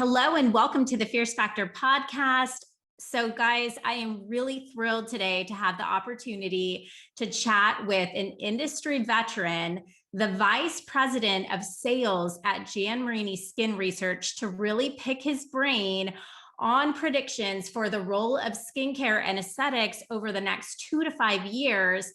Hello and welcome to the Fierce Factor podcast. So guys, I am really thrilled today to have the opportunity to chat with an industry veteran, the Vice President of Sales at Jan Marini Skin Research, to really pick his brain on predictions for the role of skincare and aesthetics over the next 2 to 5 years,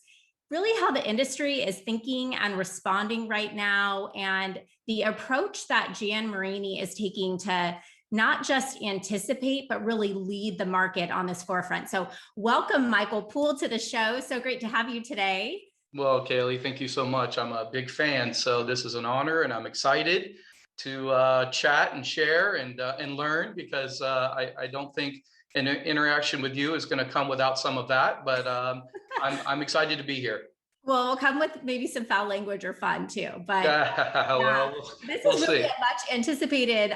really how the industry is thinking and responding right now, and the approach that Jan Marini is taking to not just anticipate, but really lead the market on this forefront. So welcome, Michael Poole, to the show. So great to have you today. Well, Kaylee, thank you so much. I'm a big fan, so this is an honor, and I'm excited to chat and share and learn, because I don't think an interaction with you is going to come without some of that. But I'm excited to be here. Well, we'll come with maybe some foul language or fun too, but well, this we'll is really see. a much anticipated,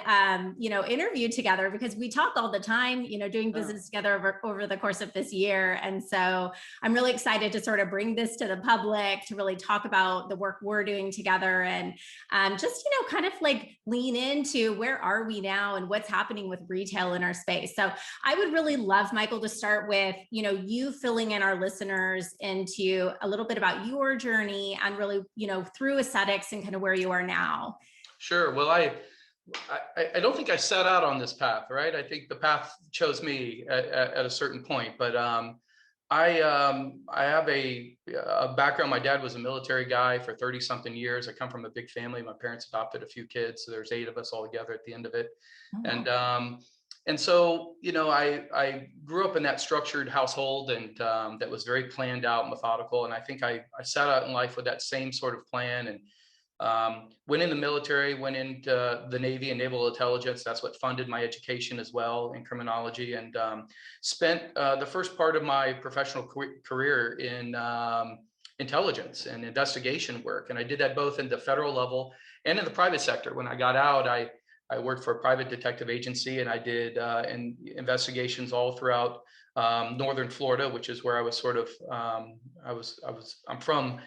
interview together, because we talk all the time, doing business together over the course of this year. And so I'm really excited to sort of bring this to the public, to really talk about the work we're doing together, and just, kind of like lean into where are we now and what's happening with retail in our space. So I would really love, Michael, to start with, you filling in our listeners into a little bit about your journey and really, through aesthetics and kind of where you are now. Sure. Well, I don't think I set out on this path, right? I think the path chose me at a certain point. But I have a background. My dad was a military guy for 30 something years. I come from a big family. My parents adopted a few kids, so there's 8 of us all together at the end of it. Oh. And so, I grew up in that structured household, and that was very planned out, methodical. And I think I set out in life with that same sort of plan, and went in the military, went into the Navy and Naval Intelligence. That's what funded my education as well in criminology, and spent the first part of my professional career in intelligence and investigation work. And I did that both in the federal level and in the private sector. When I got out, I worked for a private detective agency, and I did investigations all throughout northern Florida, which is where I was sort of. I'm from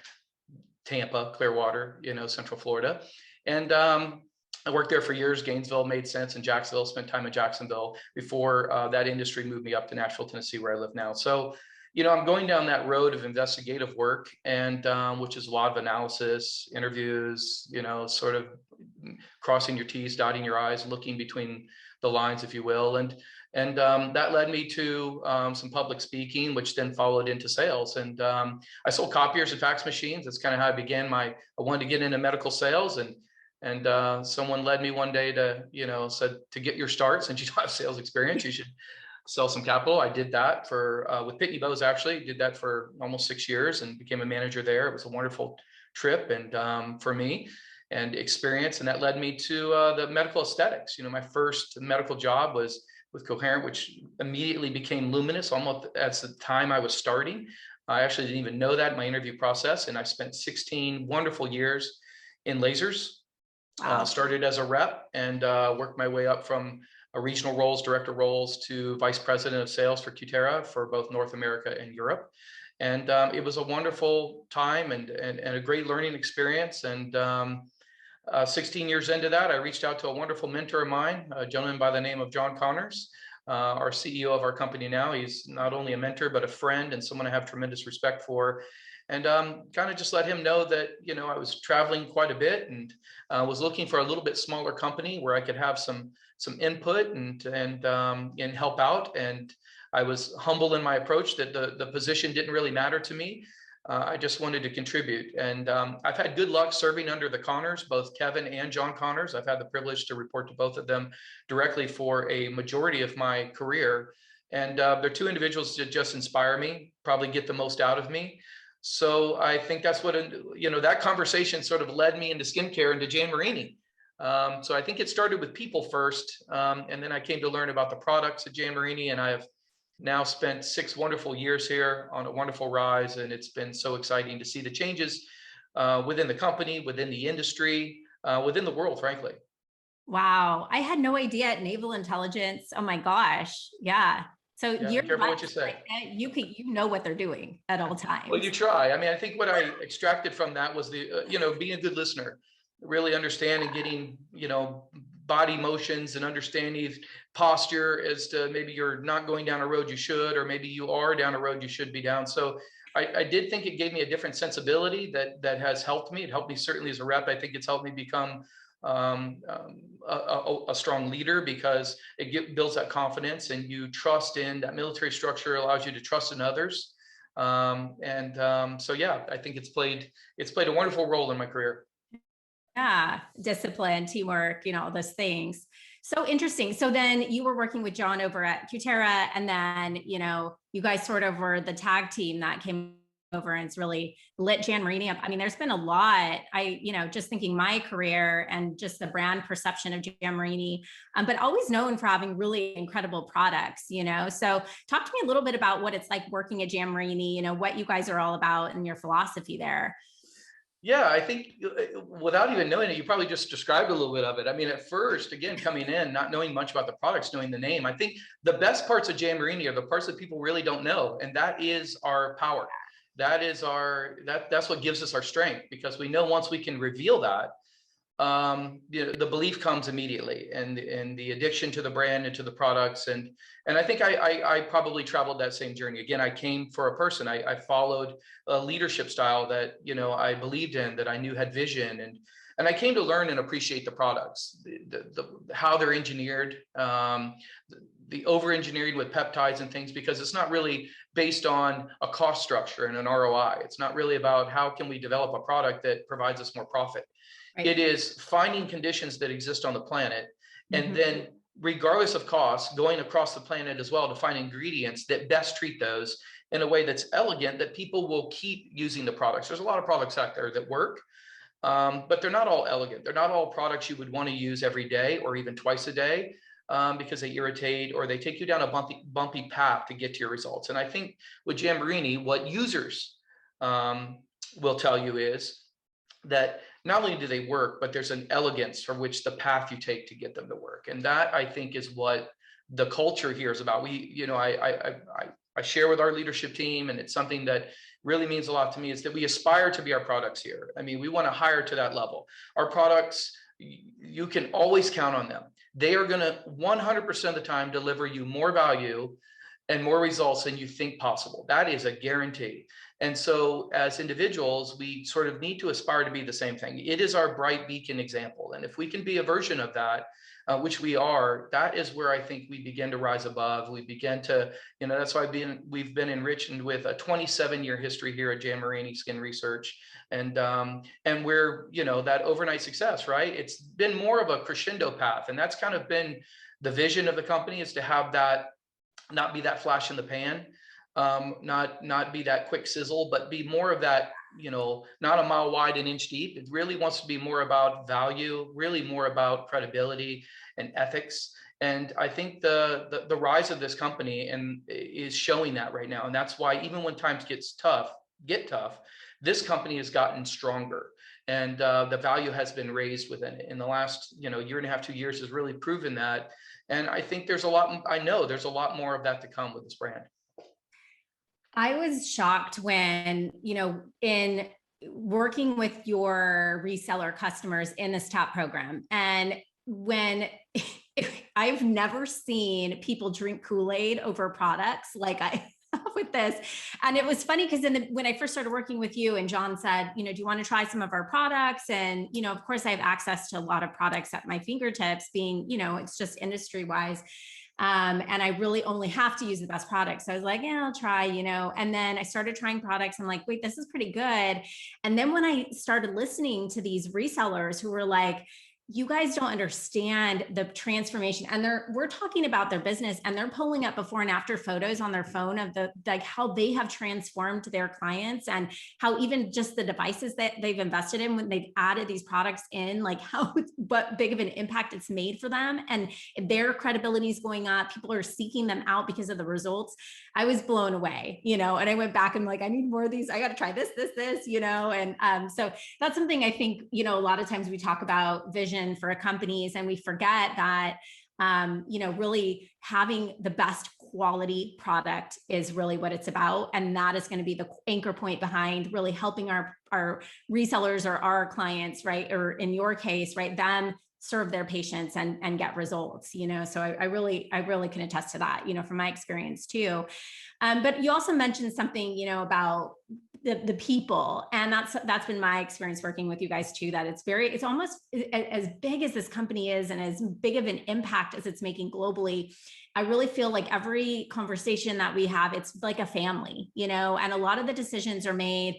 Tampa, Clearwater, Central Florida, and I worked there for years. Gainesville made sense, and Jacksonville. Spent time in Jacksonville before that industry moved me up to Nashville, Tennessee, where I live now. So, I'm going down that road of investigative work, and which is a lot of analysis, interviews, sort of crossing your T's, dotting your I's, looking between the lines, if you will. And that led me to some public speaking, which then followed into sales. And I sold copiers and fax machines. That's kind of how I began. I wanted to get into medical sales, and someone led me one day to, said, to get your start, since you don't have sales experience, you should sell some capital. I did that with Pitney Bowes, actually. Did that for almost 6 years and became a manager there. It was a wonderful trip, and for me, and experience. And that led me to the medical aesthetics. My first medical job was with Coherent, which immediately became Luminous almost at the time I was starting. I actually didn't even know that in my interview process. And I spent 16 wonderful years in lasers. Wow. Started as a rep, and worked my way up from regional roles, director roles, to vice president of sales for Cutera for both North America and Europe. And it was a wonderful time and a great learning experience. And 16 years into that, I reached out to a wonderful mentor of mine, a gentleman by the name of John Connors, our CEO of our company now. He's not only a mentor, but a friend, and someone I have tremendous respect for. And kind of just let him know that, I was traveling quite a bit, and was looking for a little bit smaller company where I could have some input and help out. And I was humble in my approach that the position didn't really matter to me. I just wanted to contribute. And I've had good luck serving under the Connors, both Kevin and John Connors. I've had the privilege to report to both of them directly for a majority of my career. And they're two individuals that just inspire me, probably get the most out of me. So I think that's what, that conversation sort of led me into skincare, into Jan Marini. So I think it started with people first. And then I came to learn about the products at Jan Marini, and I have now spent 6 wonderful years here on a wonderful rise. And it's been so exciting to see the changes within the company, within the industry, within the world, frankly. Wow. I had no idea at Naval Intelligence. Oh my gosh. Yeah. So you're careful what you say. You know what they're doing at all times. Well, you try. I mean, I think what I extracted from that was the, being a good listener, really understanding, getting, body motions and understanding posture as to maybe you're not going down a road you should, or maybe you are down a road you should be down. So I did think it gave me a different sensibility that has helped me. It helped me certainly as a rep. I think it's helped me become a strong leader, because builds that confidence, and you trust in that military structure, allows you to trust in others. So yeah, I think it's played a wonderful role in my career. Yeah, discipline, teamwork, all those things. So interesting. So then you were working with John over at Cutera, and then, you guys sort of were the tag team that came over and it's really lit Jan Marini up. I mean, there's been a lot. Just thinking my career and just the brand perception of Jan Marini, but always known for having really incredible products, So talk to me a little bit about what it's like working at Jan Marini, what you guys are all about and your philosophy there. Yeah, I think without even knowing it, you probably just described a little bit of it. I mean, at first, again, coming in, not knowing much about the products, knowing the name, I think the best parts of Jan Marini are the parts that people really don't know. And that is our power. That is that's what gives us our strength, because we know once we can reveal that, the belief comes immediately, and the addiction to the brand and to the products. And I think I probably traveled that same journey. Again, I came for a person. I followed a leadership style that, I believed in, that I knew had vision. And I came to learn and appreciate the products, how they're engineered, the over-engineering with peptides and things, because it's not really based on a cost structure and an ROI. It's not really about how can we develop a product that provides us more profit. Right. It is finding conditions that exist on the planet, and then regardless of cost, going across the planet as well to find ingredients that best treat those in a way that's elegant, that people will keep using the products. There's a lot of products out there that work, but they're not all elegant. They're not all products you would want to use every day or even twice a day, because they irritate or they take you down a bumpy path to get to your results. And I think with Jan Marini, what users will tell you is that not only do they work, but there's an elegance for which the path you take to get them to work. And that, I think, is what the culture here is about. I share with our leadership team, and it's something that really means a lot to me, is that we aspire to be our products here. I mean, we want to hire to that level. Our products, you can always count on them. They are going to 100% of the time deliver you more value and more results than you think possible. That is a guarantee. And so as individuals, we sort of need to aspire to be the same thing. It is our bright beacon example. And if we can be a version of that, which we are, that is where I think we begin to rise above. We begin to, that's why we've been enriched with a 27-year history here at Jan Marini Skin Research. And we're, that overnight success, right? It's been more of a crescendo path. And that's kind of been the vision of the company, is to have that, not be that flash in the pan, not be that quick sizzle, but be more of that, not a mile wide and inch deep. It really wants to be more about value, really more about credibility and ethics. And I think the rise of this company is showing that right now. And that's why even when times get tough, this company has gotten stronger, and the value has been raised within it. In the last, year and a half, 2 years has really proven that. And I think there's a lot more of that to come with this brand. I was shocked when, in working with your reseller customers in this TAP program, and when I've never seen people drink Kool-Aid over products like I have with this. And it was funny because when I first started working with you, and John said, do you want to try some of our products? And, of course I have access to a lot of products at my fingertips, being, it's just industry wise. And I really only have to use the best products. So I was like, yeah, I'll try, and then I started trying products. I'm like, wait, this is pretty good. And then when I started listening to these resellers who were like, you guys don't understand the transformation. And we're talking about their business, and they're pulling up before and after photos on their phone of how they have transformed their clients, and how even just the devices that they've invested in when they've added these products in, like what big of an impact it's made for them, and their credibility is going up. People are seeking them out because of the results. I was blown away, and I went back and like, I need more of these. I got to try this, and so that's something I think, a lot of times we talk about vision for companies, and we forget that, really having the best quality product is really what it's about. And that is going to be the anchor point behind really helping our resellers or our clients, right? Or in your case, right, them serve their patients and get results, so I really can attest to that, from my experience too. But you also mentioned something, about the people, and that's been my experience working with you guys too, that it's almost as big as this company is and as big of an impact as it's making globally. I really feel like every conversation that we have, it's like a family, and a lot of the decisions are made,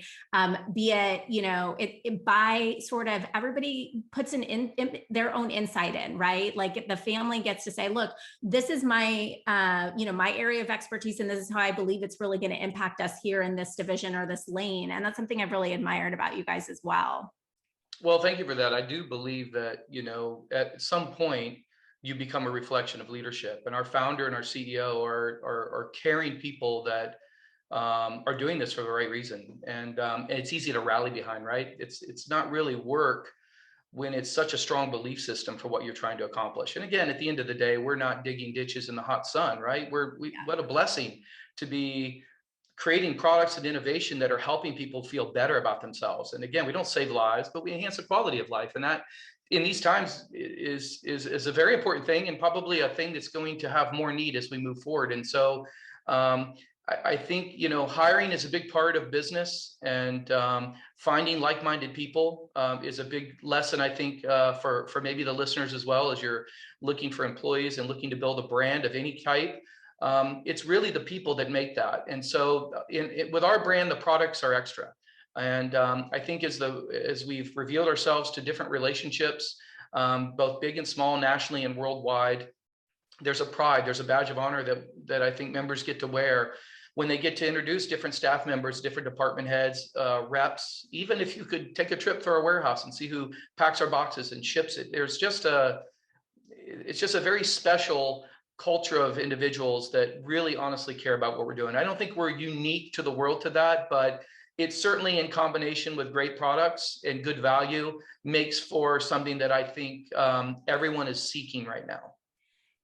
be it, it by sort of everybody puts in their own insight in, right? Like the family gets to say, look, this is my, my area of expertise, and this is how I believe it's really going to impact us here in this division or this lane. And that's something I've really admired about you guys as well. Well, thank you for that. I do believe that, at some point, you become a reflection of leadership, and our founder and our CEO are caring people that are doing this for the right reason, and it's easy to rally behind, right? It's not really work when it's such a strong belief system for what you're trying to accomplish. And again, at the end of the day, we're not digging ditches in the hot sun, right? What a blessing to be creating products and innovation that are helping people feel better about themselves. And again, we don't save lives, but we enhance the quality of life, and that in these times is a very important thing, and probably a thing that's going to have more need as we move forward. And so I think, hiring is a big part of business, and finding like-minded people is a big lesson, I think, for maybe the listeners as well, as you're looking for employees and looking to build a brand of any type. It's really the people that make that. And so with our brand, the products are extra. And I think as we've revealed ourselves to different relationships, both big and small, nationally and worldwide, there's a pride, there's a badge of honor that I think members get to wear when they get to introduce different staff members, different department heads, reps. Even if you could take a trip through our warehouse and see who packs our boxes and ships it, it's just a very special culture of individuals that really honestly care about what we're doing. I don't think we're unique to the world to that, but it's certainly, in combination with great products and good value, makes for something that I think everyone is seeking right now.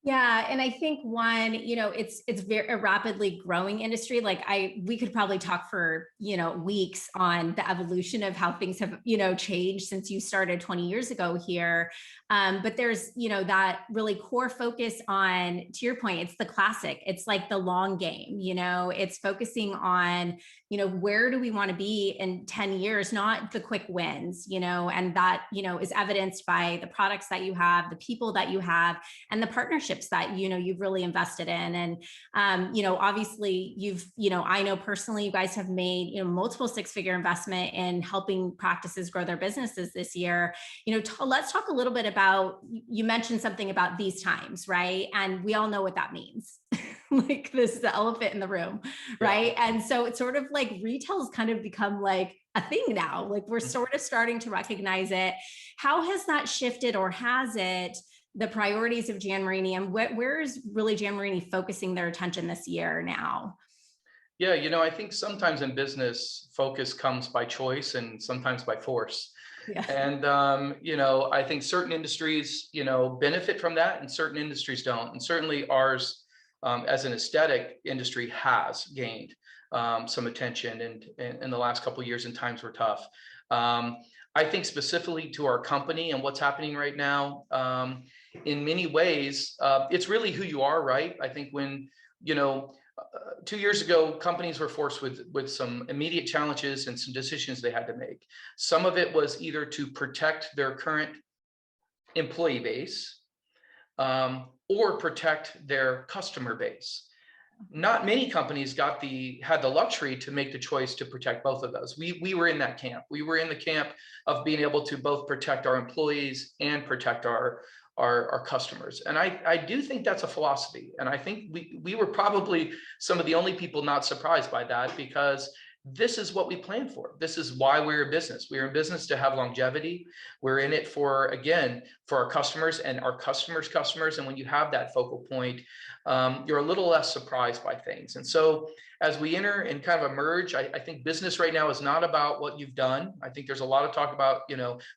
Yeah. And I think one, it's very a rapidly growing industry. Like we could probably talk for, weeks on the evolution of how things have, changed since you started 20 years ago here. But there's, that really core focus on, to your point, it's the classic, it's like the long game, it's focusing on, where do we want to be in 10 years, not the quick wins, and that, is evidenced by the products that you have, the people that you have, and the partnerships that, you've really invested in. And, obviously I know personally, you guys have made, multiple six-figure investment in helping practices grow their businesses this year. Let's talk a little bit about, you mentioned something about these times, right? And we all know what that means. Like this is the elephant in the room, right? Yeah. And so it's sort of like retail's kind of become like a thing now. Like we're sort of starting to recognize it. How has that shifted, or has it, the priorities of Jan Marini, and where is really Jan Marini focusing their attention this year now? Yeah, I think sometimes in business, focus comes by choice and sometimes by force. Yeah. And, I think certain industries, benefit from that, and certain industries don't. And certainly ours, as an aesthetic industry, has gained some attention in the last couple of years, and times were tough. I think specifically to our company and what's happening right now, in many ways, it's really who you are, right? I think when, 2 years ago, companies were forced with some immediate challenges and some decisions they had to make. Some of it was either to protect their current employee base, or protect their customer base. Not many companies had the luxury to make the choice to protect both of those. We were in that camp. We were in the camp of being able to both protect our employees and protect our customers. And I do think that's a philosophy. And I think we were probably some of the only people not surprised by that, because this is what we plan for. This is why we're in business. We're in business to have longevity. We're in it for our customers and our customers' customers. And when you have that focal point, you're a little less surprised by things. And so as we enter and kind of emerge, I think business right now is not about what you've done. I think there's a lot of talk about,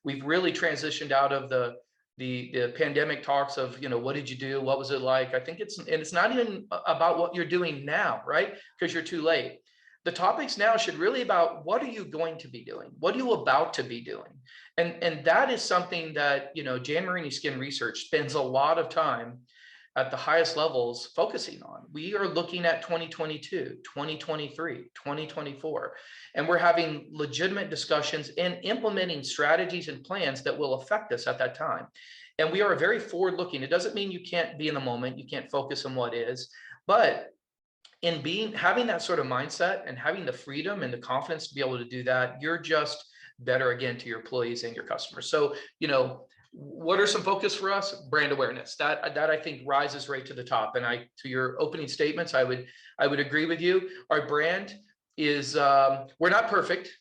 we've really transitioned out of the pandemic talks of, what did you do? What was it like? I think it's not even about what you're doing now, right? Because you're too late. the topics now should really about what are you going to be doing? What are you about to be doing? And that is something that, Jan Marini Skin Research spends a lot of time at the highest levels focusing on. We are looking at 2022, 2023, 2024, and we're having legitimate discussions and implementing strategies and plans that will affect us at that time. And we are very forward looking. It doesn't mean you can't be in the moment, you can't focus on what is, but in having that sort of mindset and having the freedom and the confidence to be able to do that, you're just better again to your employees and your customers. So, what are some focus for us? Brand awareness. That I think rises right to the top. And to your opening statements, I would agree with you. Our brand is we're not perfect,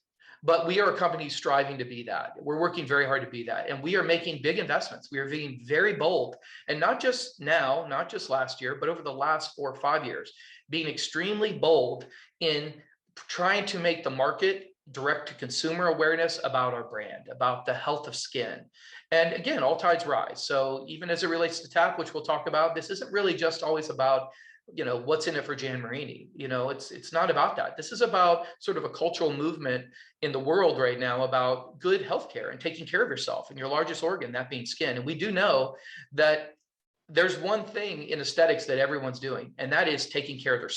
but we are a company striving to be that. We're working very hard to be that. And we are making big investments. We are being very bold. And not just now, not just last year, but over the last 4 or 5 years, being extremely bold in trying to make the market direct to consumer awareness about our brand, about the health of skin. And again, all tides rise. So even as it relates to TAP, which we'll talk about, this isn't really just always about, what's in it for Jan Marini. It's not about that. This is about sort of a cultural movement in the world right now about good healthcare and taking care of yourself and your largest organ, that being skin. And we do know that there's one thing in aesthetics that everyone's doing, and that is taking care of their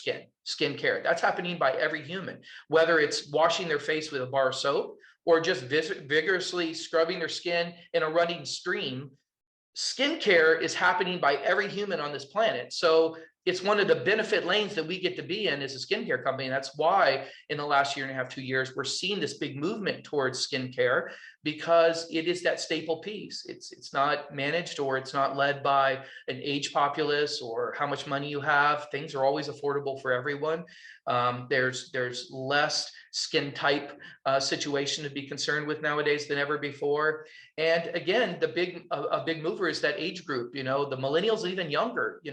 skin care. That's happening by every human, whether it's washing their face with a bar of soap or just vigorously scrubbing their skin in a running stream. Skincare is happening by every human on this planet. So it's one of the benefit lanes that we get to be in as a skincare company. And that's why in the last 1.5 to 2 years, we're seeing this big movement towards skincare, because it is that staple piece. It's not managed, or it's not led by an age populace or how much money you have. Things are always affordable for everyone. There's less skin type situation to be concerned with nowadays than ever before. And again, a big mover is that age group, the millennials, even younger.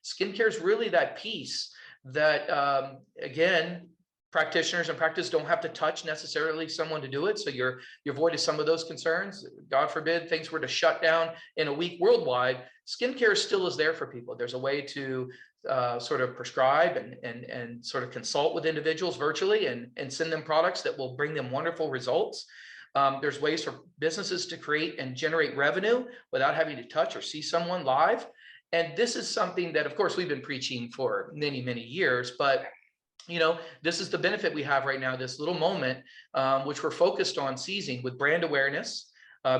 Skincare is really that piece that, again, practitioners and practice don't have to touch necessarily someone to do it. So you're avoided some of those concerns. God forbid things were to shut down in a week worldwide. Skincare still is there for people. There's a way to sort of prescribe and sort of consult with individuals virtually and send them products that will bring them wonderful results. There's ways for businesses to create and generate revenue without having to touch or see someone live. And this is something that, of course, we've been preaching for many, many years, but this is the benefit we have right now, this little moment, which we're focused on seizing with brand awareness,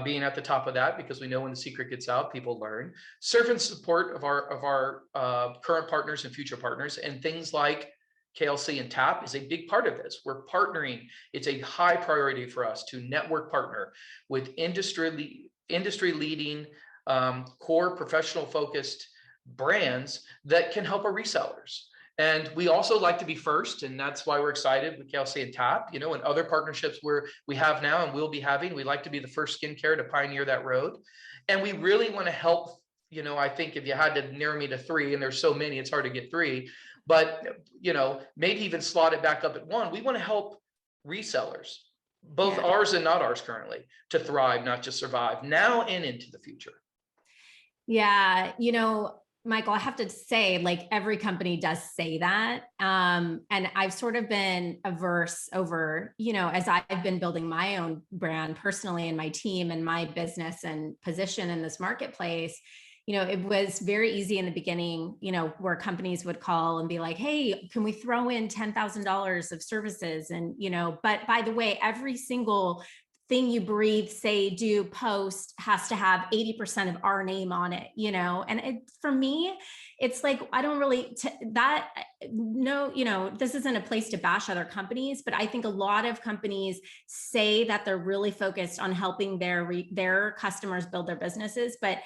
being at the top of that, because we know when the secret gets out, people learn. Servant support of our current partners and future partners, and things like KLC and TAP is a big part of this. We're partnering. It's a high priority for us to network partner with industry leading core professional focused brands that can help our resellers. And we also like to be first, and that's why we're excited with KLC and TAP, and other partnerships we have now and will be having. We like to be the first skincare to pioneer that road. And we really want to help, I think if you had to narrow me to 3, and there's so many, it's hard to get 3, but, maybe even slot it back up at 1. We want to help resellers, both ours and not ours currently, to thrive, not just survive now and into the future. Yeah. Michael, I have to say, like, every company does say that. And I've sort of been averse over, as I've been building my own brand personally and my team and my business and position in this marketplace. It was very easy in the beginning, where companies would call and be like, hey, can we throw in $10,000 of services? And, but by the way, every single thing you breathe, say, do, post has to have 80% of our name on it, and for me, it's like, I don't really this isn't a place to bash other companies, but I think a lot of companies say that they're really focused on helping their customers build their businesses. But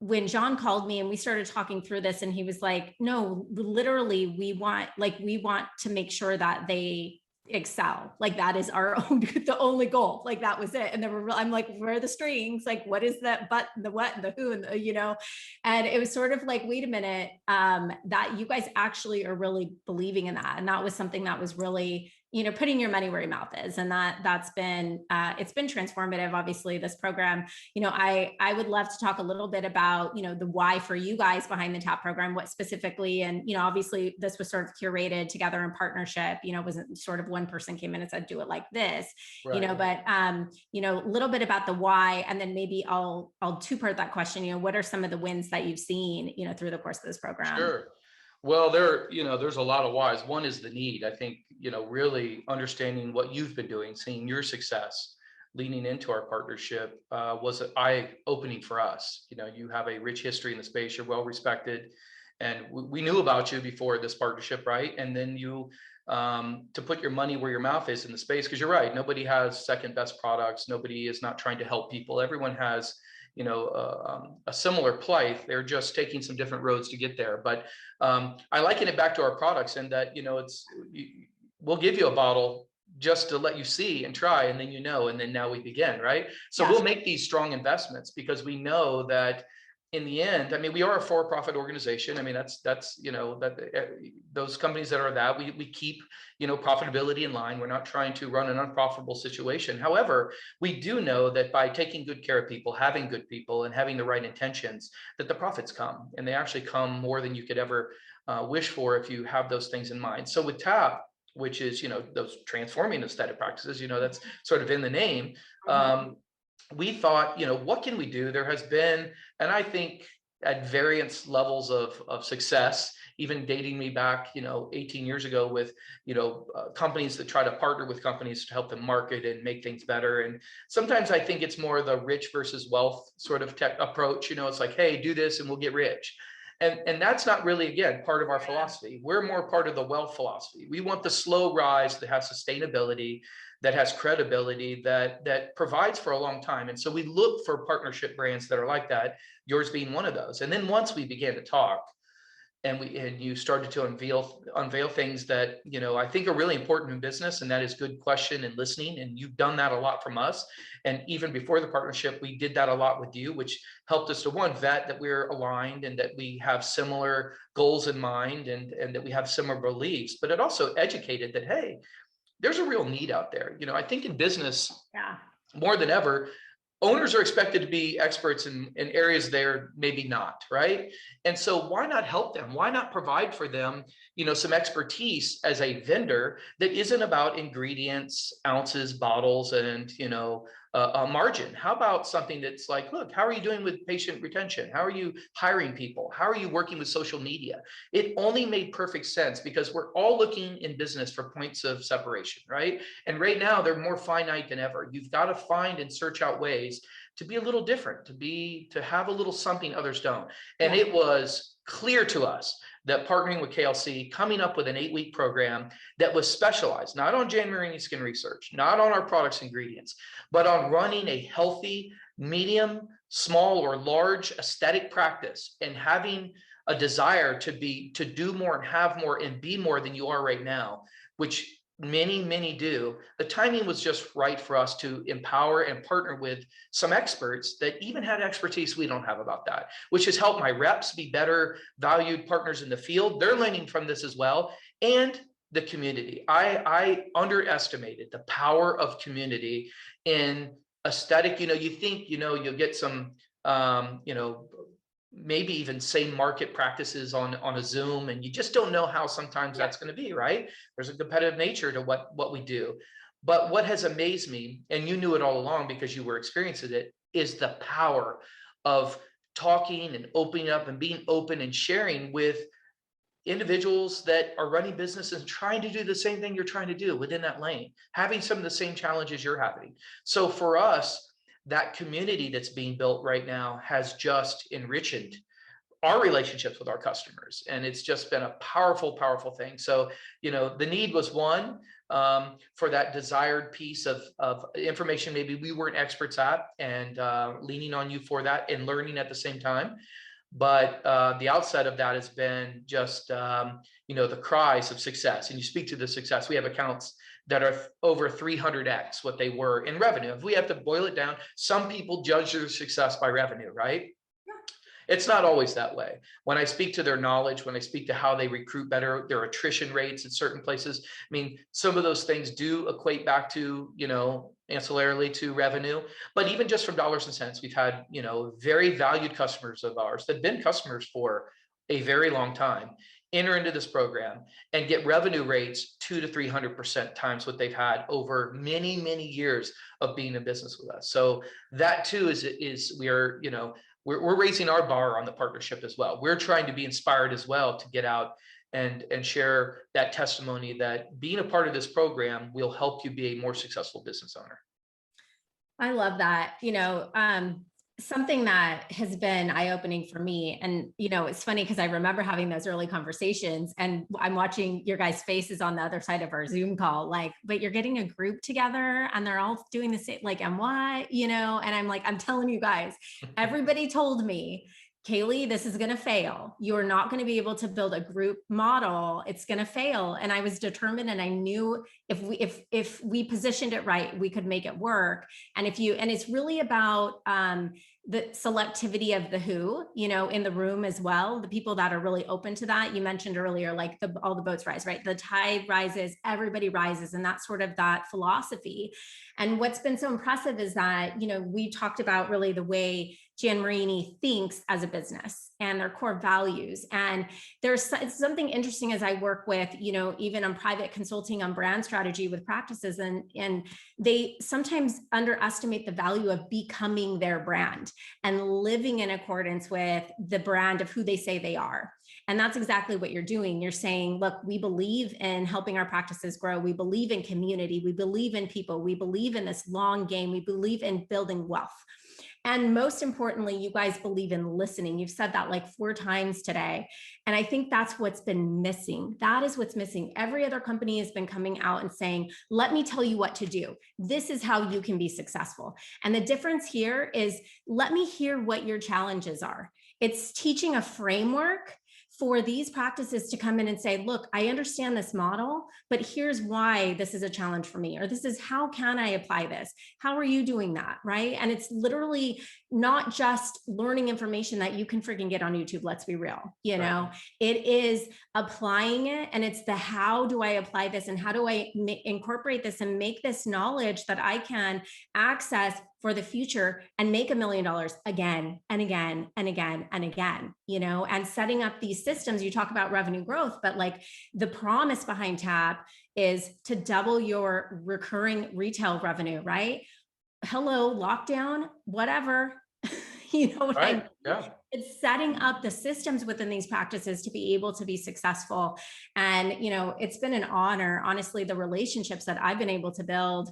when John called me and we started talking through this, and he was like, no, literally, we want to make sure that they excel. Like, that is the only goal. Like, that was it. And I'm like, where are the strings? Like, what is that? But the what and the who and the, and it was sort of like, wait a minute, that you guys actually are really believing in that. And that was something that was really, putting your money where your mouth is. And that's been, it's been transformative. Obviously this program, I would love to talk a little bit about, the why for you guys behind the TAP program, what specifically, and, obviously this was sort of curated together in partnership, it wasn't sort of one person came in and said, do it like this, Right. but, a little bit about the why, and then maybe I'll two-part that question, what are some of the wins that you've seen, through the course of this program? Sure. Well, there's a lot of whys. One is the need. I think, really understanding what you've been doing, seeing your success, leaning into our partnership was eye-opening for us. You have a rich history in the space. You're well respected, and we knew about you before this partnership, right? And then you to put your money where your mouth is in the space, because you're right. Nobody has second best products. Nobody is not trying to help people. Everyone has a similar plight. They're just taking some different roads to get there. But I liken it back to our products, and that we'll give you a bottle just to let you see and try, and then and then now we begin, right? So we'll make these strong investments because we know that in the end, we are a for-profit organization. That's those companies that are that we keep profitability in line. We're not trying to run an unprofitable situation. However, we do know that by taking good care of people, having good people, and having the right intentions, that the profits come, and they actually come more than you could ever wish for if you have those things in mind. So with TAP, which is those transforming aesthetic practices, that's sort of in the name. We thought, what can we do? There has been, and I think at various levels of success, even dating me back, 18 years ago with, companies that try to partner with companies to help them market and make things better. And sometimes I think it's more the rich versus wealth sort of tech approach. It's like, hey, do this and we'll get rich. And that's not really, again, part of our philosophy. We're more part of the wealth philosophy. We want the slow rise that has sustainability, that has credibility, that provides for a long time. And so we look for partnership brands that are like that, yours being one of those. And then once we began to talk, and you started to unveil things that I think are really important in business, and that is good question and listening. And you've done that a lot from us. And even before the partnership, we did that a lot with you, which helped us to vet that we're aligned and that we have similar goals in mind, and that we have similar beliefs. But it also educated that, hey, there's a real need out there. I think in business, more than ever, owners are expected to be experts in areas they're maybe not, right? And so why not help them? Why not provide for them, some expertise as a vendor that isn't about ingredients, ounces, bottles, and, a margin? How about something that's like, look, how are you doing with patient retention? How are you hiring people? How are you working with social media? It only made perfect sense because we're all looking in business for points of separation, right? And right now they're more finite than ever. You've got to find and search out ways to be a little different, to have a little something others don't. And it was clear to us that partnering with KLC, coming up with an 8-week program that was specialized, not on Jan Marini Skin Research, not on our products ingredients, but on running a healthy, medium, small, or large aesthetic practice, and having a desire to do more and have more and be more than you are right now, which many do. The timing was just right for us to empower and partner with some experts that even had expertise we don't have about that, which has helped my reps be better valued partners in the field. They're learning from this as well. And the community. I underestimated the power of community in aesthetic. You think, you'll get some, maybe even same market practices on a Zoom, and you just don't know how sometimes that's going to be, right? There's a competitive nature to what we do. But what has amazed me, and you knew it all along because you were experiencing it, is the power of talking and opening up and being open and sharing with individuals that are running businesses and trying to do the same thing you're trying to do within that lane, having some of the same challenges you're having. So for us, that community that's being built right now has just enriched our relationships with our customers. And it's just been a powerful thing. So, the need was one, for that desired piece of information maybe we weren't experts at, and leaning on you for that and learning at the same time. But the outset of that has been just, the cries of success. And you speak to the success. We have accounts that are over 300x what they were in revenue. If we have to boil it down, some people judge their success by revenue, right? It's not always that way. When I speak to their knowledge, when I speak to how they recruit better, their attrition rates at certain places, I mean, some of those things do equate back to, ancillarily to revenue. But even just from dollars and cents, we've had, very valued customers of ours that have been customers for a very long time enter into this program and get revenue rates 200 to 300% times what they've had over many, many years of being in business with us. So that too is we are, we're raising our bar on the partnership as well. We're trying to be inspired as well to get out and share that testimony that being a part of this program will help you be a more successful business owner. I love that. Something that has been eye-opening for me, and it's funny because I remember having those early conversations, and I'm watching your guys' faces on the other side of our Zoom call, but you're getting a group together and they're all doing the same, and what, and I'm like, I'm telling you guys, everybody told me, Kaylee, this is going to fail. You're not going to be able to build a group model. It's going to fail. And I was determined, and I knew if we positioned it right, we could make it work. And it's really about the selectivity of the who, in the room as well. The people that are really open to that. You mentioned earlier, all the boats rise, right? The tide rises, everybody rises, and that's sort of that philosophy. And what's been so impressive is that, we talked about really the way Jan Marini thinks as a business and their core values. And there's something interesting as I work with, even on private consulting on brand strategy with practices, and they sometimes underestimate the value of becoming their brand and living in accordance with the brand of who they say they are. And that's exactly what you're doing. You're saying, look, we believe in helping our practices grow. We believe in community. We believe in people. We believe in this long game. We believe in building wealth. And most importantly, you guys believe in listening. You've said that 4 times today. And I think that's what's been missing. That is what's missing. Every other company has been coming out and saying, let me tell you what to do. This is how you can be successful. And the difference here is, let me hear what your challenges are. It's teaching a framework for these practices to come in and say, look, I understand this model, but here's why this is a challenge for me, or this is how can I apply this? How are you doing that, right? And it's literally not just learning information that you can freaking get on YouTube, let's be real, Right. It is applying it, and it's the how do I apply this, and how do I incorporate this and make this knowledge that I can access for the future and make $1 million again and again and again and again, and setting up these systems. You talk about revenue growth, but the promise behind TAP is to double your recurring retail revenue, right? Hello, lockdown, whatever, what Right. I mean? Yeah. It's setting up the systems within these practices to be able to be successful. And, it's been an honor, honestly, the relationships that I've been able to build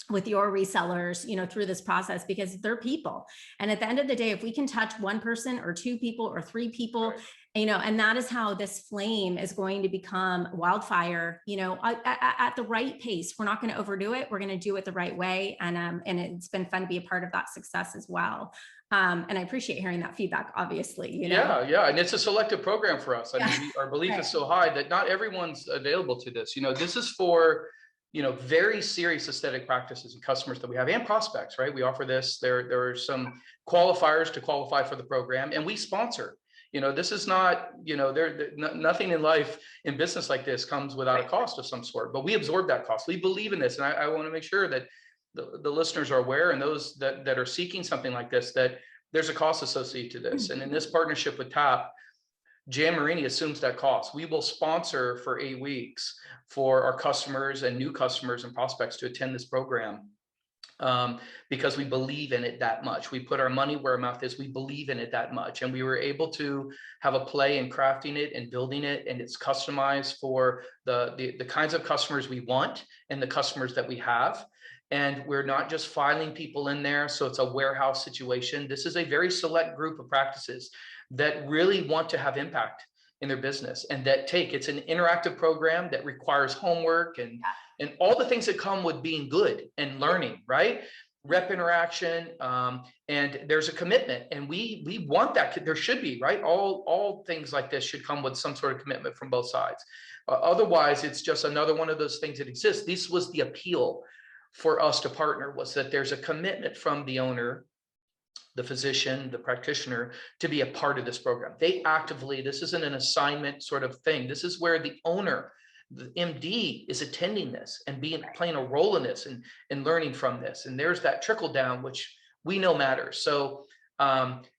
with your resellers, through this process, because they're people. And at the end of the day, if we can touch 1 person or 2 people or 3 people, Right. And that is how this flame is going to become wildfire, at the right pace. We're not going to overdo it. We're going to do it the right way. And it's been fun to be a part of that success as well. And I appreciate hearing that feedback, obviously, Yeah. And it's a selective program for us. I mean, our belief Right. is so high that not everyone's available to this. This is for, very serious aesthetic practices and customers that we have, and prospects, right? We offer this. There are some qualifiers to qualify for the program, and we sponsor. This is not, nothing in life, in business like this, comes without a cost of some sort, but we absorb that cost. We believe in this. And I want to make sure that the listeners are aware, and those that are seeking something like this, that there's a cost associated to this. And in this partnership with TAP, Jan Marini assumes that cost. We will sponsor for 8 weeks for our customers and new customers and prospects to attend this program, because we believe in it that much. We put our money where our mouth is. We believe in it that much. And we were able to have a play in crafting it and building it. And it's customized for the kinds of customers we want and the customers that we have. And we're not just filing people in there, so it's a warehouse situation. This is a very select group of practices that really want to have impact in their business, and that it's an interactive program that requires homework and all the things that come with being good and learning, right? Rep interaction, and there's a commitment, and we want that. There should be, right? All things like this should come with some sort of commitment from both sides. Otherwise, it's just another one of those things that exists. This was the appeal for us to partner, was that there's a commitment from the owner the physician, the practitioner, to be a part of this program. They actively, this isn't an assignment sort of thing. This is where the owner, the MD, is attending this and playing a role in this and learning from this. And there's that trickle down, which we know matters. So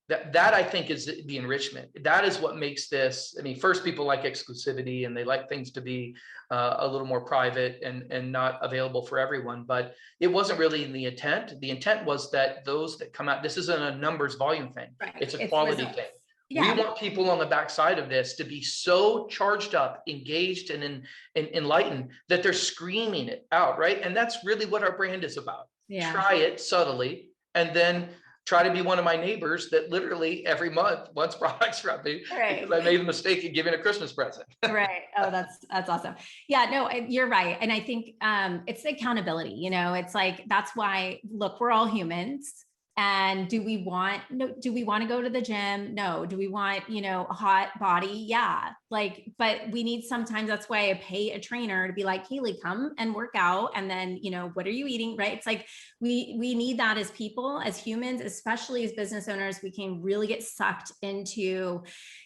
that I think is the enrichment. That is what makes this. I mean, first, people like exclusivity and they like things to be a little more private and not available for everyone. But it wasn't really in the intent. The intent was that those that come out, this isn't a numbers volume thing. Right. It's a quality thing. Yeah. We want people on the backside of this to be so charged up, engaged, and enlightened that they're screaming it out, right? And that's really what our brand is about. Yeah. Try it subtly, and then try to be one of my neighbors that literally every month wants products from me, right, because I made a mistake in giving a Christmas present. Right. Oh, that's awesome. Yeah, no, you're right. And I think it's the accountability, it's like, that's why, look, we're all humans. And do we want to go to the gym? No. Do we want, a hot body? Yeah. But we need, sometimes that's why I pay a trainer to be like, Haley, come and work out. And then, what are you eating? Right. It's like, we need that as people, as humans, especially as business owners. We can really get sucked into,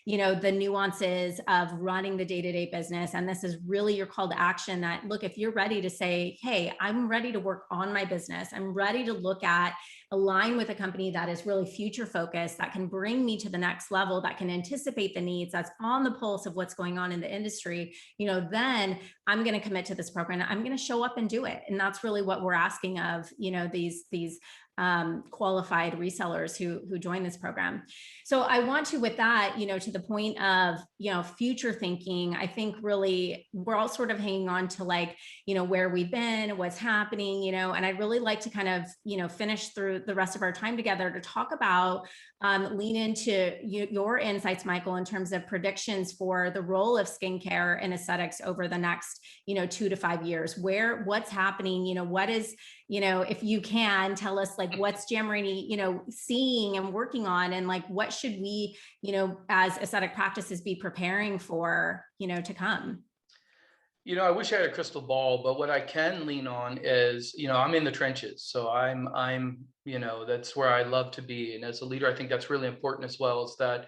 the nuances of running the day-to-day business. And this is really your call to action that, look, if you're ready to say, hey, I'm ready to work on my business. I'm ready to align with a company that is really future focused, that can bring me to the next level, that can anticipate the needs, that's on the pulse of what's going on in the industry, then I'm going to commit to this program. I'm going to show up and do it. And that's really what we're asking of, these qualified resellers who join this program. So I want to, with that, to the point of, future thinking, I think really we're all sort of hanging on to where we've been, what's happening, and I'd really like to kind of, finish through the rest of our time together to talk about, lean into your insights, Michael, in terms of predictions for the role of skincare and aesthetics over the next, 2 to 5 years, what's happening, what is, if you can tell us, what's Jan Marini, seeing and working on, and what should we, as aesthetic practices be preparing for, to come? I wish I had a crystal ball, but what I can lean on is, I'm in the trenches. So I'm, that's where I love to be. And as a leader, I think that's really important as well, is that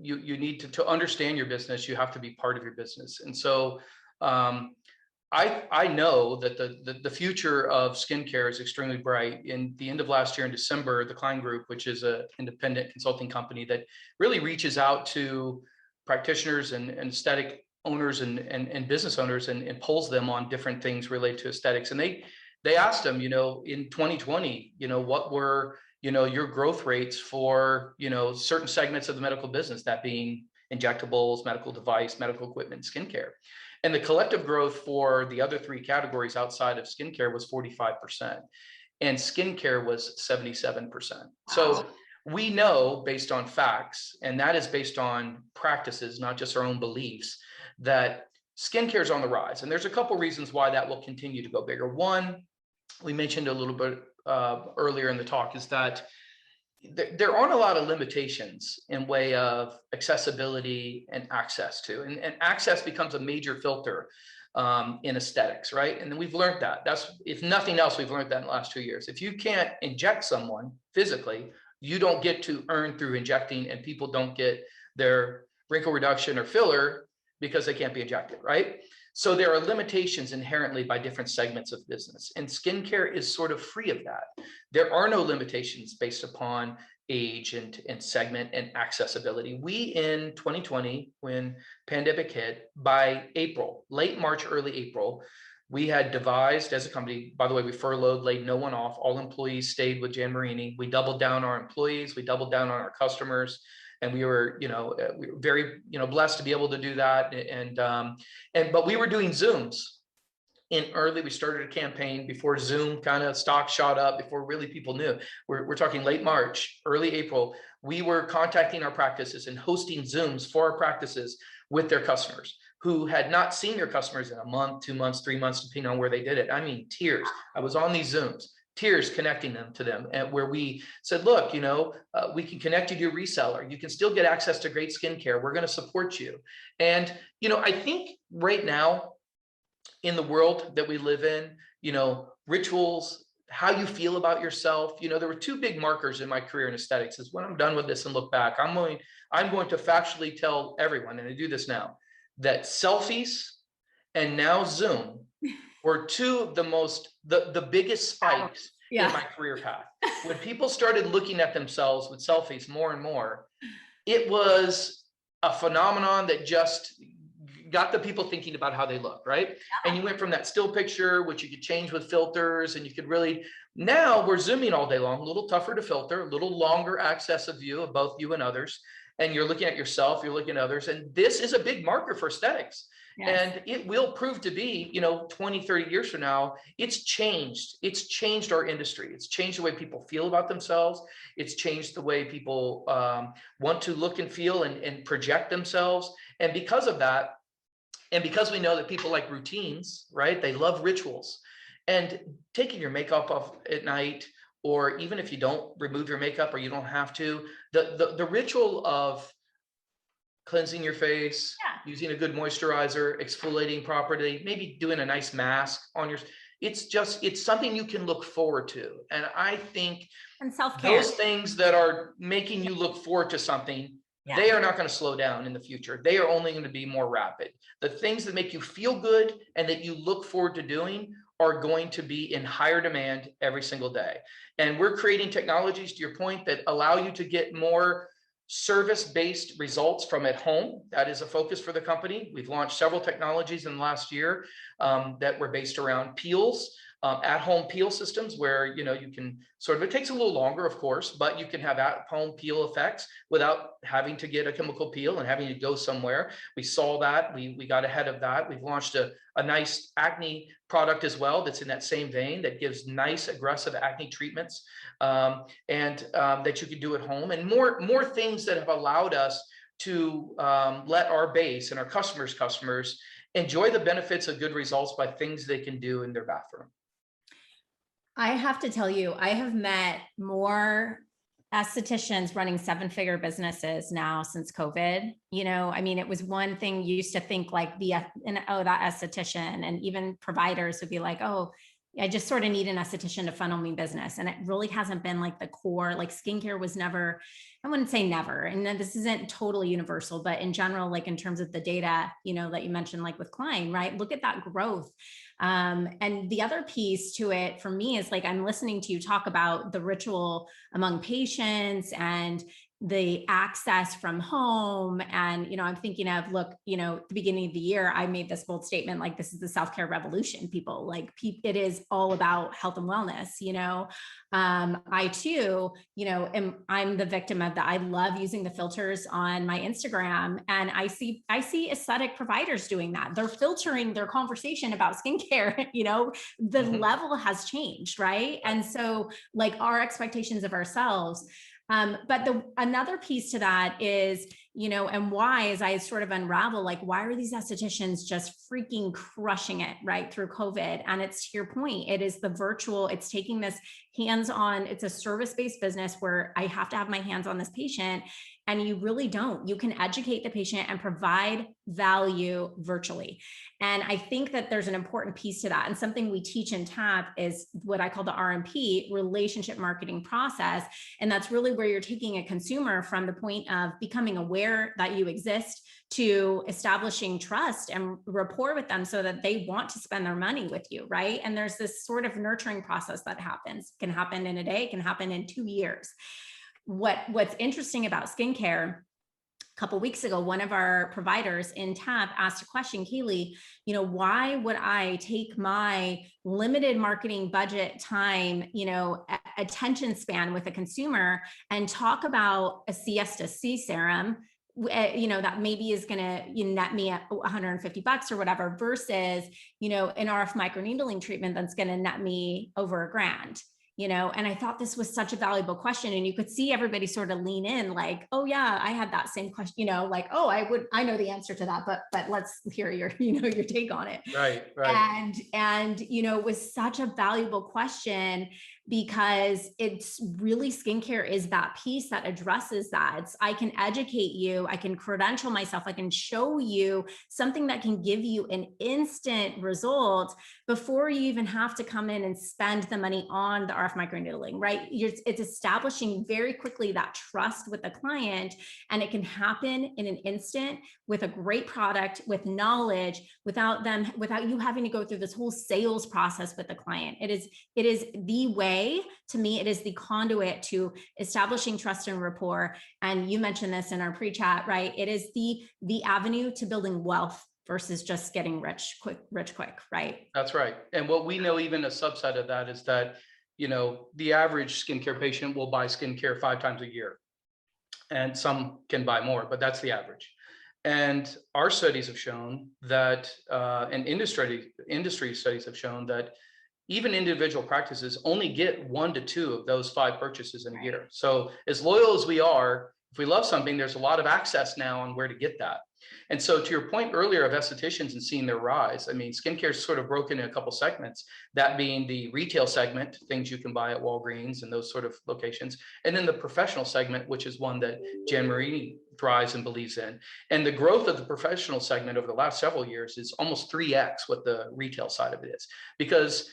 you need to understand your business. You have to be part of your business. And so I know that the future of skincare is extremely bright. In the end of last year in December, the Klein Group, which is an independent consulting company that really reaches out to practitioners and aesthetic owners and business owners and polls them on different things related to aesthetics. And they asked them, in 2020, what were, your growth rates for, certain segments of the medical business, that being injectables, medical device, medical equipment, skincare. And the collective growth for the other three categories outside of skincare was 45%, and skincare was 77%. Wow. So we know, based on facts, and that is based on practices, not just our own beliefs, that skincare is on the rise. And there's a couple reasons why that will continue to go bigger. One, we mentioned a little bit earlier in the talk, is that there aren't a lot of limitations in way of accessibility and access to, and access becomes a major filter in aesthetics, right? And then we've learned that. That's, if nothing else, we've learned that in the last 2 years. If you can't inject someone physically, you don't get to earn through injecting, and people don't get their wrinkle reduction or filler because they can't be injected, right? So there are limitations inherently by different segments of business, and skincare is sort of free of that. There are no limitations based upon age and segment and accessibility. We, in 2020, when pandemic hit, by April, late March, early April, we had devised as a company, by the way, we furloughed, laid no one off. All employees stayed with Jan Marini. We doubled down on our employees. We doubled down on our customers. And we were, we were very, blessed to be able to do that. But we were doing Zooms we started a campaign before Zoom kind of stock shot up, before really people knew. We're talking late March, early April. We were contacting our practices and hosting Zooms for our practices with their customers who had not seen their customers in a month, 2 months, 3 months, depending on where they did it. I mean, tears. I was on these Zooms, tears, connecting them to them, and where we said, look, we can connect you to a reseller. You can still get access to great skincare. We're going to support you. And, I think right now in the world that we live in, rituals, how you feel about yourself. You know, there were two big markers in my career in aesthetics. Is when I'm done with this and look back, I'm going to factually tell everyone, and I do this now, that selfies and now Zoom were two of the biggest spikes in my career path. When people started looking at themselves with selfies more and more, it was a phenomenon that just got the people thinking about how they look, right? And you went from that still picture, which you could change with filters, and you could really, now we're Zooming all day long, a little tougher to filter, a little longer access of view of both you and others. And you're looking at yourself, you're looking at others. And this is a big marker for aesthetics. Yes. And it will prove to be, 20, 30 years from now, it's changed. It's changed our industry. It's changed the way people feel about themselves. It's changed the way people want to look and feel and project themselves. And because of that, and because we know that people like routines, right? They love rituals. And taking your makeup off at night, or even if you don't remove your makeup or you don't have to, the ritual of cleansing your face, using a good moisturizer, exfoliating properly, maybe doing a nice mask on your, it's something you can look forward to. And I think and self-care, those things that are making you look forward to something, they are not going to slow down in the future. They are only going to be more rapid. The things that make you feel good and that you look forward to doing are going to be in higher demand every single day. And we're creating technologies, to your point, that allow you to get more service-based results from at home. That is a focus for the company. We've launched several technologies in the last year that were based around peels, at-home peel systems, where you can it takes a little longer, of course, but you can have at-home peel effects without having to get a chemical peel and having to go somewhere. We saw that. We got ahead of that. We've launched a nice acne product as well that's in that same vein, that gives nice aggressive acne treatments and that you can do at home, and more things that have allowed us to let our base and our customers enjoy the benefits of good results by things they can do in their bathroom. I have to tell you, I have met more estheticians running 7-figure businesses now since COVID. It was one thing you used to think like that esthetician, and even providers would be like, oh, I just sort of need an esthetician to funnel me business. And it really hasn't been like the core, like skincare was never, I wouldn't say never. And then this isn't totally universal, but in general, like in terms of the data, that you mentioned, like with Klein, right? Look at that growth. And the other piece to it for me is like, I'm listening to you talk about the ritual among patients and the access from home. And, I'm thinking of, look, at the beginning of the year, I made this bold statement, like, this is the self-care revolution, people, like, it is all about health and wellness. I too, I'm the victim of that. I love using the filters on my Instagram, and I see aesthetic providers doing that. They're filtering their conversation about skincare, the level has changed. Right. And so like our expectations of ourselves. But another piece to that is, and why, as I sort of unravel, like, why are these estheticians just freaking crushing it right through COVID? And it's to your point, it is the virtual, it's taking this hands-on, it's a service-based business where I have to have my hands on this patient. And you really don't. You can educate the patient and provide value virtually. And I think that there's an important piece to that. And something we teach in TAP is what I call the RMP, relationship marketing process. And that's really where you're taking a consumer from the point of becoming aware that you exist to establishing trust and rapport with them so that they want to spend their money with you, right? And there's this sort of nurturing process that happens. It can happen in a day, it can happen in 2 years. What's interesting about skincare, a couple of weeks ago, one of our providers in TAP asked a question, Kaylee, why would I take my limited marketing budget time, attention span with a consumer and talk about a Siesta C serum, that maybe is going to net me at $150 or whatever, versus, an RF microneedling treatment that's going to net me over $1,000. And I thought this was such a valuable question, and you could see everybody sort of lean in like, oh yeah, I had that same question, like, oh, I know the answer to that, but let's hear your, your take on it. Right. And, it was such a valuable question because it's really, skincare is that piece that addresses that. I can educate you, I can credential myself, I can show you something that can give you an instant result before you even have to come in and spend the money on the RF microneedling, right? It's establishing very quickly that trust with the client, and it can happen in an instant with a great product, with knowledge, without you having to go through this whole sales process with the client. It is the way, to me, it is the conduit to establishing trust and rapport. And you mentioned this in our pre-chat, right? It is the avenue to building wealth versus just getting rich quick, right? That's right. And what we know, even a subset of that, is that, the average skincare patient will buy skincare 5 times a year. And some can buy more, but that's the average. And our studies have shown that, and industry studies have shown that even individual practices only get 1 to 2 of those 5 purchases in a year. So as loyal as we are, if we love something, there's a lot of access now on where to get that. And so to your point earlier of estheticians and seeing their rise, I mean, skincare is sort of broken in a couple segments, that being the retail segment, things you can buy at Walgreens and those sort of locations, and then the professional segment, which is one that Jan Marini thrives and believes in. And the growth of the professional segment over the last several years is almost 3x what the retail side of it is, because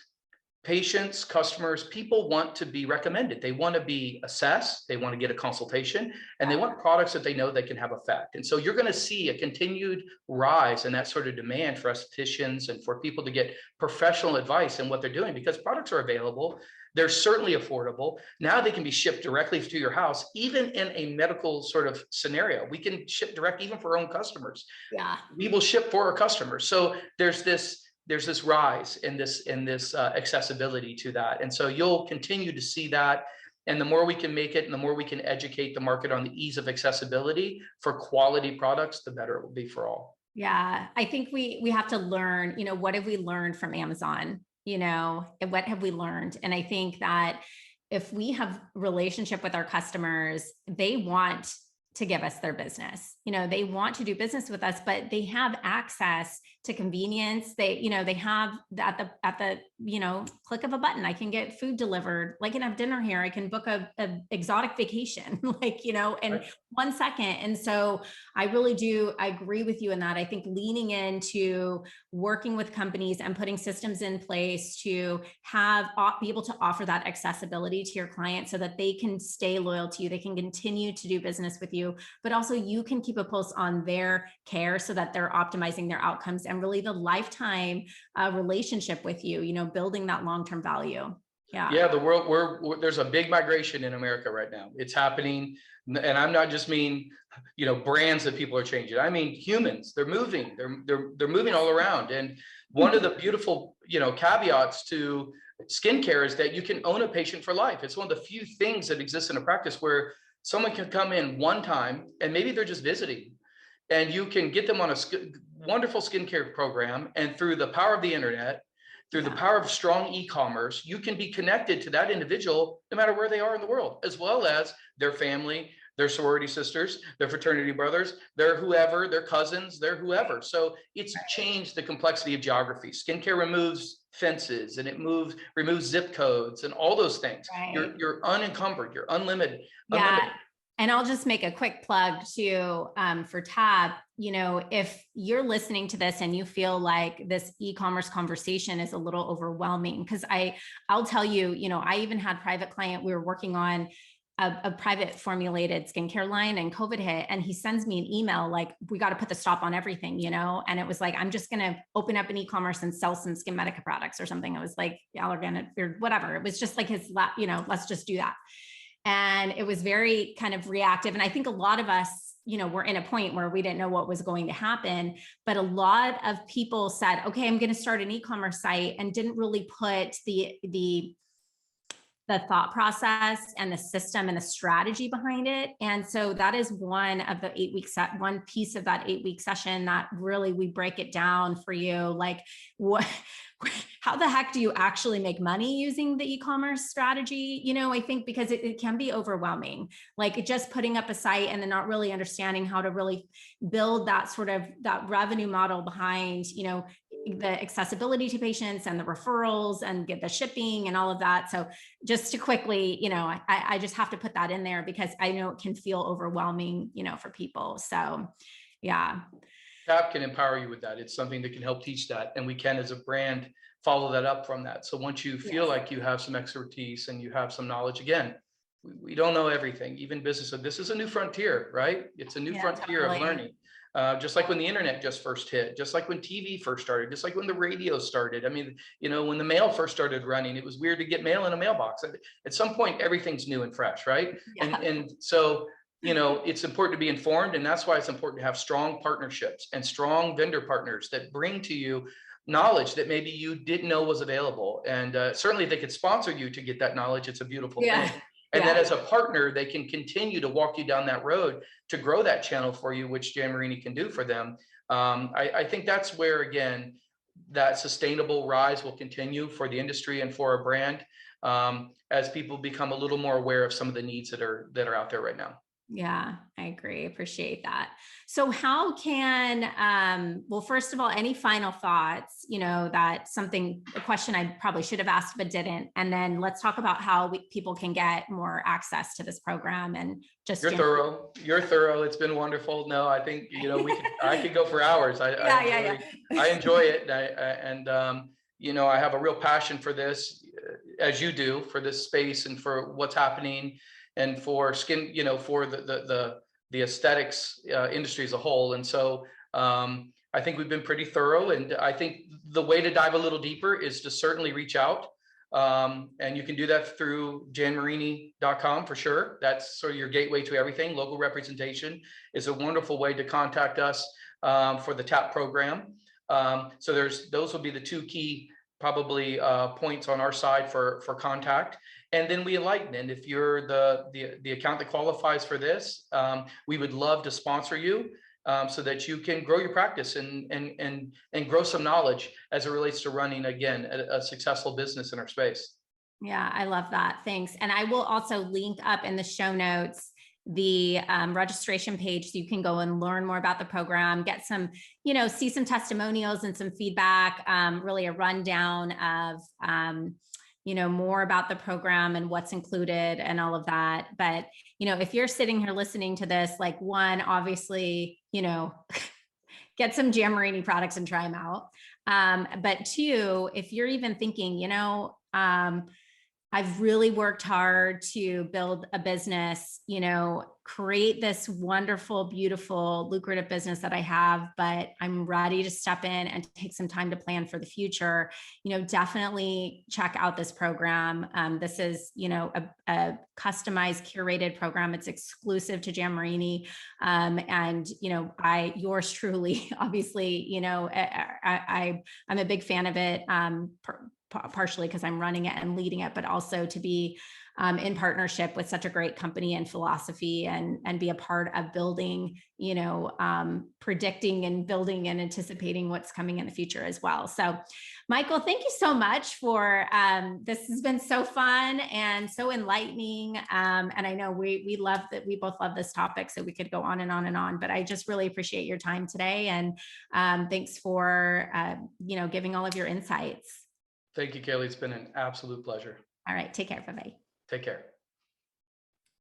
patients, customers, people want to be recommended. They want to be assessed. They want to get a consultation, and they want products that they know they can have effect. And so you're going to see a continued rise in that sort of demand for estheticians and for people to get professional advice in what they're doing, because products are available. They're certainly affordable. Now they can be shipped directly to your house, even in a medical sort of scenario. We can ship direct even for our own customers. Yeah. We will ship for our customers. So there's this rise in this accessibility to that. And so you'll continue to see that. And the more we can make it and the more we can educate the market on the ease of accessibility for quality products, the better it will be for all. Yeah. I think we have to learn, what have we learned from Amazon? What have we learned? And I think that if we have relationship with our customers, they want to give us their business. They want to do business with us, but they have access to convenience. They have at the click of a button, I can get food delivered. I can have dinner here. I can book a exotic vacation, in right. 1 second. And so I agree with you in that. I think leaning into working with companies and putting systems in place to be able to offer that accessibility to your client so that they can stay loyal to you. They can continue to do business with you, but also you can keep a pulse on their care so that they're optimizing their outcomes and really the lifetime relationship with you, building that long-term value. Yeah, the world, there's a big migration in America right now. It's happening. And I'm not just mean, brands that people are changing. I mean, humans, they're moving, they're moving all around. And one of the beautiful, caveats to skincare is that you can own a patient for life. It's one of the few things that exists in a practice where someone can come in one time and maybe they're just visiting, and you can get them on a wonderful skincare program. And through the power of the internet, through the power of strong e-commerce, you can be connected to that individual no matter where they are in the world, as well as their family, their sorority sisters, their fraternity brothers, their whoever, their cousins, their whoever. So it's changed the complexity of geography. Skincare removes fences, and it removes zip codes and all those things. Right. You're unencumbered, you're unlimited. Yeah. And I'll just make a quick plug too, for Tab. If you're listening to this and you feel like this e-commerce conversation is a little overwhelming, because I'll tell you, I even had private client, we were working on a private formulated skincare line, and COVID hit, and he sends me an email like, we got to put the stop on everything, and it was like, I'm just going to open up an e-commerce and sell some Skin Medica products or something. It was like Allergan or whatever. It was just like his, let's just do that. And it was very kind of reactive. And I think a lot of us, we're in a point where we didn't know what was going to happen, but a lot of people said, okay, I'm going to start an e-commerce site, and didn't really put the thought process and the system and the strategy behind it. And so that is one of the 8-week one piece of that 8-week session that really we break it down for you. Like how the heck do you actually make money using the e-commerce strategy? I think because it can be overwhelming, like just putting up a site and then not really understanding how to really build that sort of that revenue model behind, the accessibility to patients and the referrals and get the shipping and all of that. So just to quickly, I just have to put that in there because I know it can feel overwhelming, for people. So yeah. TAP can empower you with that. It's something that can help teach that. And we can, as a brand, follow that up from that. So once you feel like you have some expertise and you have some knowledge, again, we don't know everything, even business. So this is a new frontier, right? It's a new frontier of learning. Just like when the internet just first hit, just like when TV first started, just like when the radio started. I mean, when the mail first started running, it was weird to get mail in a mailbox. At some point, everything's new and fresh, right? Yeah. And so, it's important to be informed, and that's why it's important to have strong partnerships and strong vendor partners that bring to you knowledge that maybe you didn't know was available. And certainly if they could sponsor you to get that knowledge, it's a beautiful thing. And then as a partner, they can continue to walk you down that road to grow that channel for you, which Jan Marini can do for them. I think that's where, again, that sustainable rise will continue for the industry and for our brand, as people become a little more aware of some of the needs that are out there right now. Yeah, I agree. Appreciate that. So how can, well, first of all, any final thoughts, a question I probably should have asked, but didn't. And then let's talk about how people can get more access to this program and just. You're thorough. It's been wonderful. No, I think, I could go for hours. I enjoy it. I have a real passion for this, as you do, for this space and for what's happening, and for skin, for the aesthetics industry as a whole. And so I think we've been pretty thorough, and I think the way to dive a little deeper is to certainly reach out. And you can do that through janmarini.com for sure. That's sort of your gateway to everything. Local representation is a wonderful way to contact us for the TAP program. So those will be the two key probably points on our side for contact. And then we enlighten. And if you're the account that qualifies for this, we would love to sponsor you so that you can grow your practice and grow some knowledge as it relates to running, again, a successful business in our space. Yeah, I love that. Thanks. And I will also link up in the show notes the registration page so you can go and learn more about the program, get some, see some testimonials and some feedback, really a rundown of, more about the program and what's included and all of that. But, if you're sitting here listening to this, like, one, obviously, get some Jan Marini products and try them out. But two, if you're even thinking, I've really worked hard to build a business, create this wonderful, beautiful, lucrative business that I have, but I'm ready to step in and take some time to plan for the future. Definitely check out this program. This is, a customized, curated program. It's exclusive to Jan Marini. And, yours truly, obviously, I'm a big fan of it. Partially because I'm running it and leading it, but also to be in partnership with such a great company and philosophy, and be a part of building, predicting and building and anticipating what's coming in the future as well. So, Michael, thank you so much for this. Has been so fun and so enlightening. And I know we love that. We both love this topic, so we could go on and on and on. But I just really appreciate your time today, and thanks for giving all of your insights. Thank you, Kaylee. It's been an absolute pleasure. All right. Take care. Bye-bye. Take care.